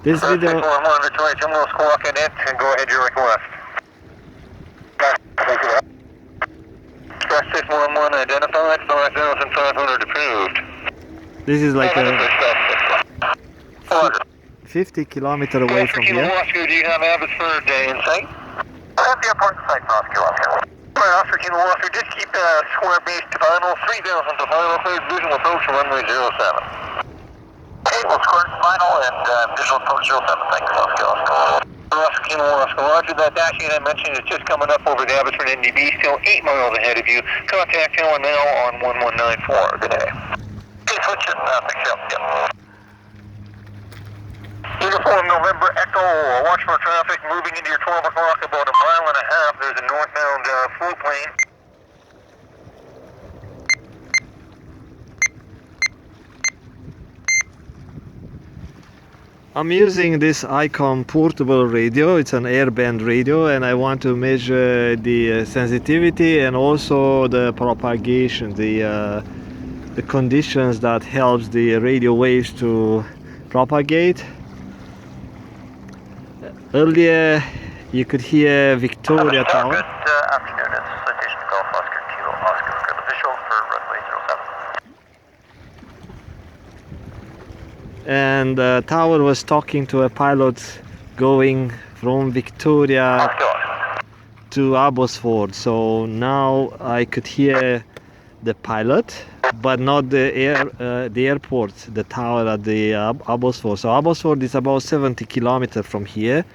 This video. 611 Detroit, I'm going to squawk in it and go ahead your request. Express 611 identified, 5,500 approved. This is like a 50-kilometer away from here. Oscar, do you have Abbotsford in sight? At the airport in sight, Oscar. Alright, Oscar, Kilo Oscar, just keep square base to final, 3,000 to final, clear visual approach to runway 07. Okay, we'll square final and visual approach 07, thanks, Oscar. Oscar, Kilo Oscar, roger that dash unit I mentioned is just coming up over the Abbotsford NDB, still 8 miles ahead of you. Contact anyone now on 1194. Good day. Okay, switch it, fix up, yep. Uniform November Echo, watch for traffic moving into your 12 o'clock, about a mile and a half. There's a northbound float plane. I'm using this Icom portable radio. It's an airband radio, and I want to measure the sensitivity and also the propagation, the conditions that helps the radio waves to propagate. Earlier you could hear Victoria Tower. Good afternoon, it's Citation Golf Oscar Kilo Oscar official for runway 07. And the tower was talking to a pilot going from Victoria to Abbotsford. So now I could hear the pilot, but not the airport, the tower at the Abbotsford. So Abbotsford is about 70 kilometers from here.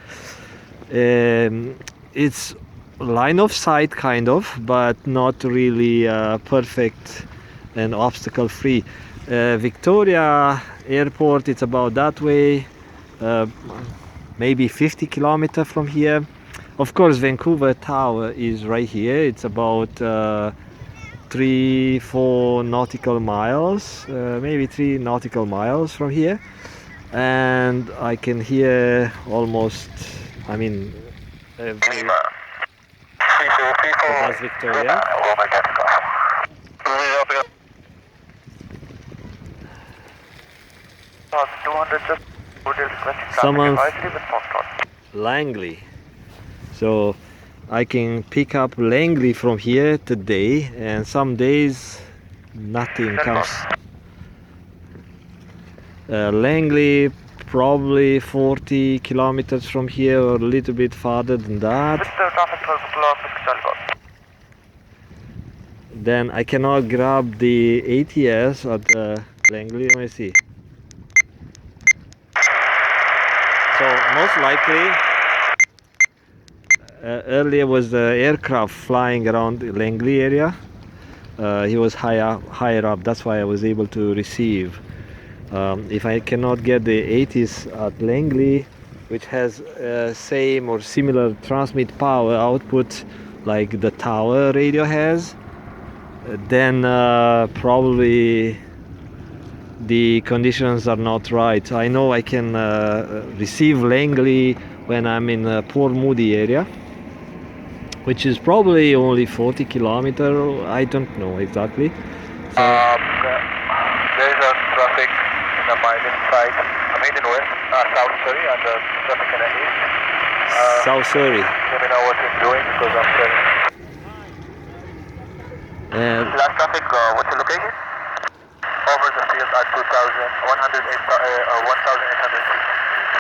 It's line of sight kind of, but not really perfect and obstacle free. Victoria airport, it's about that way, maybe 50 kilometers from here. Of course, Vancouver Tower is right here. It's about 3-4 nautical miles, maybe 3 nautical miles from here, and I can hear almost, I mean, every, so that's Victoria. Someone's Langley, so I can pick up Langley from here today, and some days nothing comes. Langley probably 40 kilometers from here or a little bit farther than that. Then I cannot grab the ATS at Langley. Let me see. So most likely earlier was the aircraft flying around the Langley area. He was higher up. That's why I was able to receive. If I cannot get the ATIS at Langley, which has same or similar transmit power output like the tower radio has, then probably the conditions are not right. I know I can receive Langley when I'm in Port Moody area, which is probably only 40 kilometers. I don't know exactly. So, there's a traffic in the Maiden side, Maiden West, South Surrey, and the traffic in the east. South Surrey. Let me know what it's doing because I'm turning. Last traffic, what's the location? Over the field at 1,800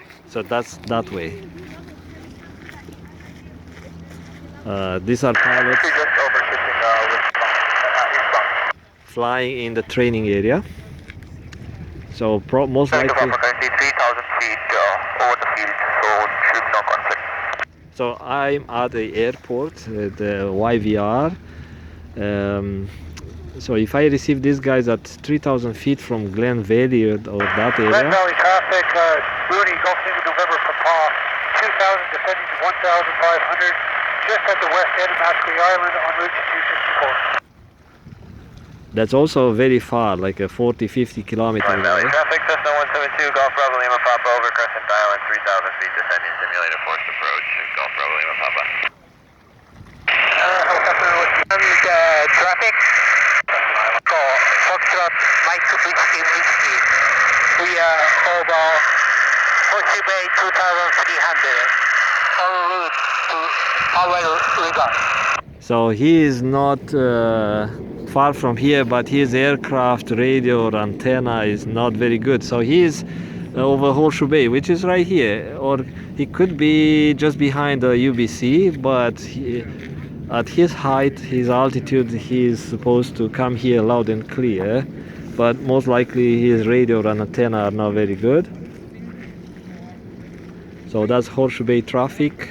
feet. So that's that way. These are pilots flying in the training area. So most likely. 3,000 feet over the field, so should no conflict. So I'm at the airport, the YVR. So if I receive these guys at 3,000 feet from Glen Valley or that area. Glen Valley traffic, Rooney, Gulf Single November from Paul, 2,000 descending to 1,500, just at the west end of Mascot Island on route to 264. That's also very far, like a 40-50 kilometers Glen Valley away. traffic, Cessna 172, Golf Bravo Lima Papa over Crescent Island, 3,000 feet descending, simulated forced approach, Golf Bravo Lima Papa. Helicopter with traffic. Foxtrot, Mike to Bridge Team HD. We Oval, Horseshoe Bay 2300. En route to Hawaii Regal. So he is not far from here, but his aircraft radio or antenna is not very good. So he is over Horseshoe Bay, which is right here, or he could be just behind the UBC, but at his height, his altitude, he is supposed to come here loud and clear, but most likely his radio and antenna are not very good. So that's Horseshoe Bay traffic.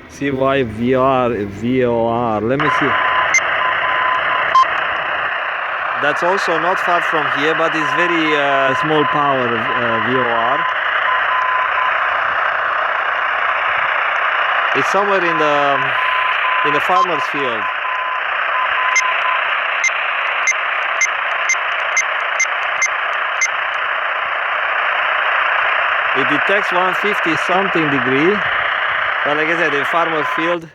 CY VOR, let me see. That's also not far from here, but it's very small power VOR. It's somewhere in the farmer's field. It detects 150 something degree. But like I said, a farmer field,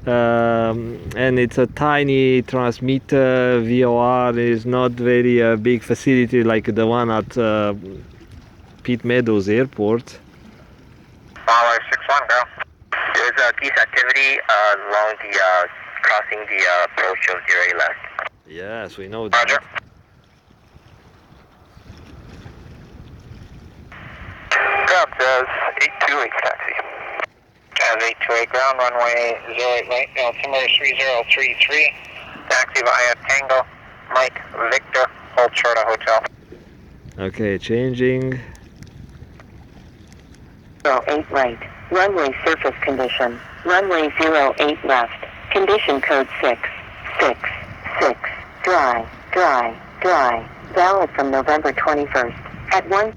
and it's a tiny transmitter. VOR is not very big facility like the one at Pitt Meadows Airport. Follow 61, go. There's geese activity along the crossing the approach of 08 left. Yes, we know that. Roger. Ground says 828 taxi. As 828 ground, runway 08 right, altimeter 3033. Taxi via Tango, Mike, Victor, Hold short of hotel. Okay, changing. 08 right, runway surface condition, runway 08 left, condition code 666, dry, valid from November 21st, at 1.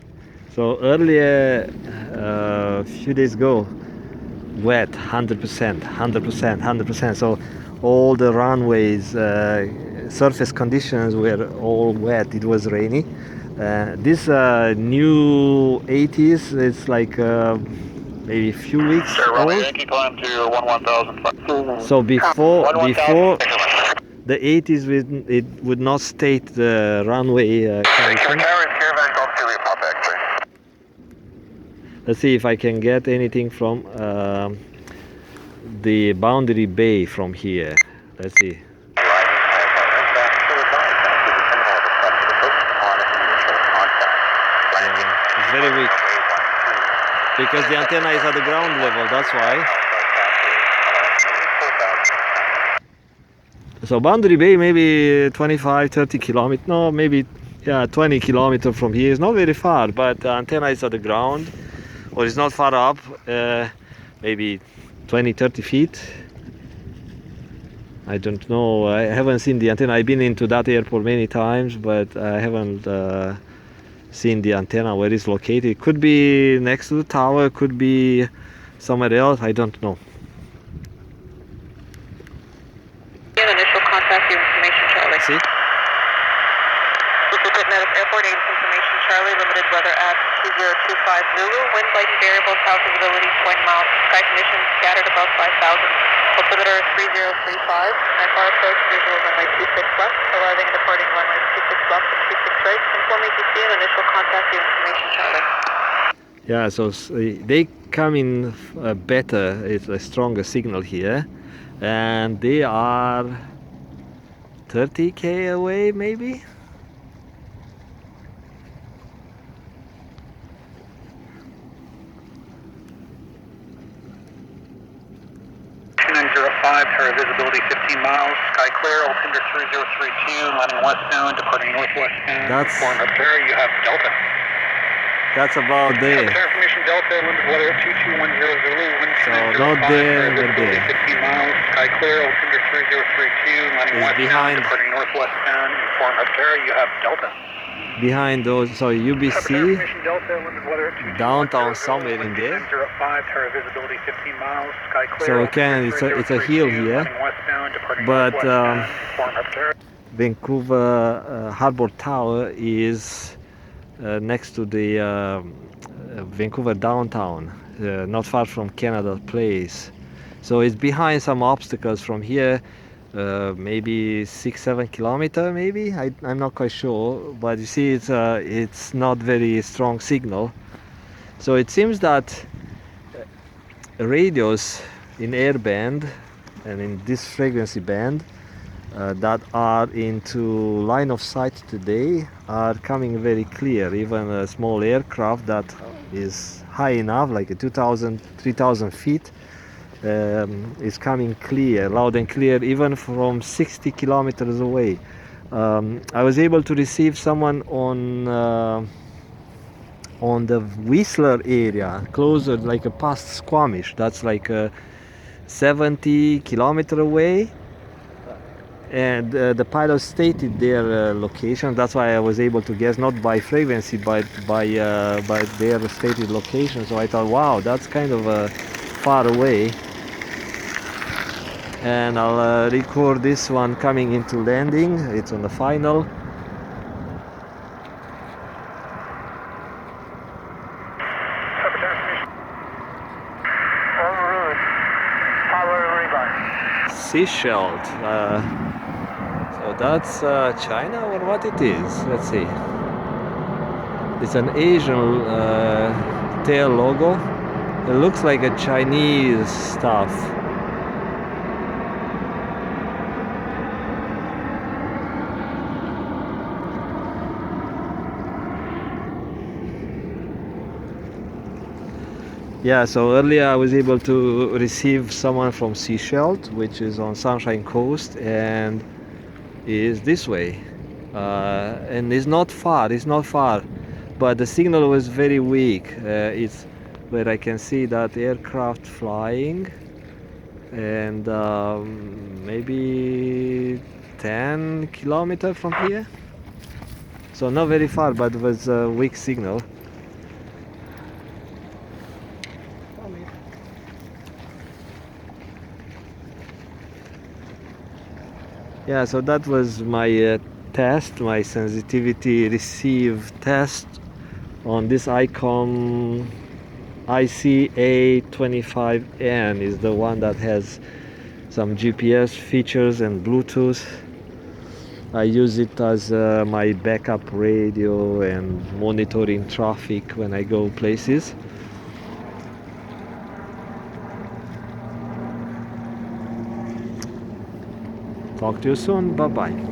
So earlier, a few days ago, wet, 100%. So all the runways, surface conditions were all wet. It was rainy. This new 80s, it's like maybe a few weeks old. Yankee climb to 11,000. So before the 80s, it would not state the runway condition. Let's see if I can get anything from the Boundary Bay from here. Let's see. It's very weak because the antenna is at the ground level, that's why. So Boundary Bay, maybe 25-30 kilometers, no, maybe 20 kilometers from here. Is not very far, but the antenna is at the ground, or it's not far up, maybe 20-30 feet. I don't know, I haven't seen the antenna. I've been into that airport many times, but I haven't seen the antenna where it's located. Could be next to the tower, could be somewhere else, I don't know. Initial contact information, Charlie. See? Airport information, Charlie. Limited weather at 2025 Zulu. Wind light and variable, south visibility 20 miles. Sky conditions scattered above 5,000. Altimeter 3035. IFR approach visual runway 26 left. Arriving and departing runway 26 left and 26 right. Inform ATC and initial contact information, Charlie. Yeah, so they come in better, it's a stronger signal here, and they are 30k away maybe. 905, her visibility 15 miles, sky clear, altimeter 3032, landing westbound, departing northwestbound. That's- Form up there, you have Delta. That's about there. Transmission Delta, limited weather at 2210 Zulu, wind So speed not 05, there, but visibility there. 15 miles, sky clear, altimeter 3032, landing It's westbound, behind. departing northwestbound, inform Optera, you have Delta. Behind those, so UBC, Transmission Delta, limited weather at 2210 downtown Zulu, somewhere in wind there. speed 905, Tower visibility 15 miles, sky clear, So again, altimeter it's a hill 3032, here, landing westbound, departing but northwestbound, inform Optera. Vancouver Harbor Tower is next to the Vancouver downtown, not far from Canada Place. So it's behind some obstacles from here, maybe 6-7 kilometer, maybe. I'm not quite sure, but you see, it's not very strong signal. So it seems that radios in airband and in this frequency band that are into line of sight today are coming very clear. Even a small aircraft that is high enough, like a 2,000-3,000 feet, is coming clear, loud and clear, even from 60 kilometers away. I was able to receive someone on the Whistler area, closer, like a past Squamish. That's like 70 kilometers away, and the pilot stated their location. That's why I was able to guess, not by frequency, but by their stated location. So I thought, wow, that's kind of far away. And I'll record this one coming into landing. It's on the final. Seashell. So that's China, or what it is? Let's see. It's an Asian tail logo. It looks like a Chinese stuff. Yeah, so earlier I was able to receive someone from Seychelles, which is on Sunshine Coast, and is this way. And it's not far, but the signal was very weak. It's where I can see that aircraft flying, and maybe 10 kilometers from here. So not very far, but it was a weak signal. Yeah, so that was my test, my sensitivity receive test on this Icom IC-A25N. Is the one that has some GPS features and Bluetooth. I use it as my backup radio and monitoring traffic when I go places. Talk to you soon. Bye bye.